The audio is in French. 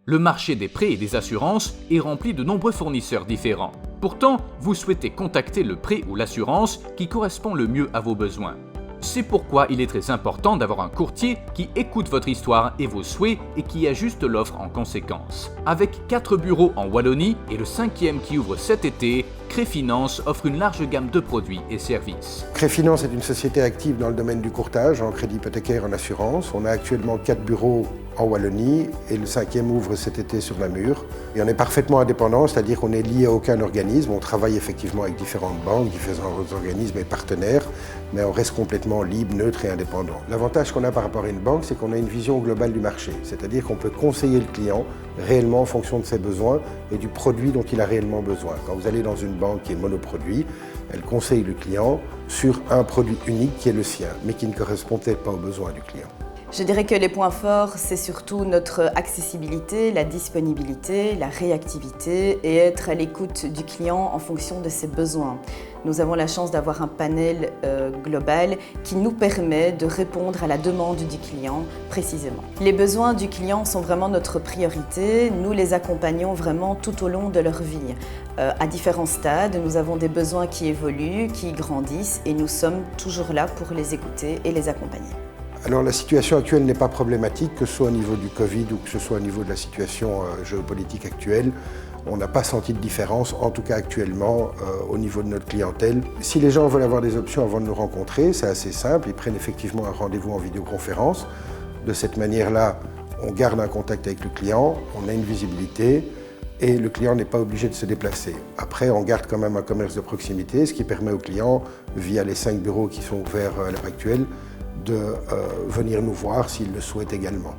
Le marché des prêts et des assurances est rempli de nombreux fournisseurs différents. Pourtant, vous souhaitez contacter le prêt ou l'assurance qui correspond le mieux à vos besoins. C'est pourquoi il est très important d'avoir un courtier qui écoute votre histoire et vos souhaits et qui ajuste l'offre en conséquence. Avec 4 bureaux en Wallonie et le 5e qui ouvre cet été, Créfinance offre une large gamme de produits et services. Créfinance est une société active dans le domaine du courtage, en crédit hypothécaire, en assurance. On a actuellement 4 bureaux en Wallonie et le 5e ouvre cet été sur Namur. Et on est parfaitement indépendant, c'est-à-dire qu'on n'est lié à aucun organisme. On travaille effectivement avec différentes banques, différents organismes et partenaires, mais on reste complètement libre, neutre et indépendant. L'avantage qu'on a par rapport à une banque, c'est qu'on a une vision globale du marché, c'est-à-dire qu'on peut conseiller le client réellement en fonction de ses besoins et du produit dont il a réellement besoin. Quand vous allez dans une banque qui est monoproduit, elle conseille le client sur un produit unique qui est le sien, mais qui ne correspond peut-être pas aux besoins du client. Je dirais que les points forts, c'est surtout notre accessibilité, la disponibilité, la réactivité et être à l'écoute du client en fonction de ses besoins. Nous avons la chance d'avoir un panel global qui nous permet de répondre à la demande du client précisément. Les besoins du client sont vraiment notre priorité. Nous les accompagnons vraiment tout au long de leur vie. À différents stades, nous avons des besoins qui évoluent, qui grandissent et nous sommes toujours là pour les écouter et les accompagner. Alors la situation actuelle n'est pas problématique, que ce soit au niveau du Covid ou que ce soit au niveau de la situation géopolitique actuelle. On n'a pas senti de différence, en tout cas actuellement, au niveau de notre clientèle. Si les gens veulent avoir des options avant de nous rencontrer, c'est assez simple, ils prennent effectivement un rendez-vous en vidéoconférence. De cette manière-là, on garde un contact avec le client, on a une visibilité et le client n'est pas obligé de se déplacer. Après, on garde quand même un commerce de proximité, ce qui permet aux clients, via les 5 bureaux qui sont ouverts à l'heure actuelle, de venir nous voir s'ils le souhaitent également.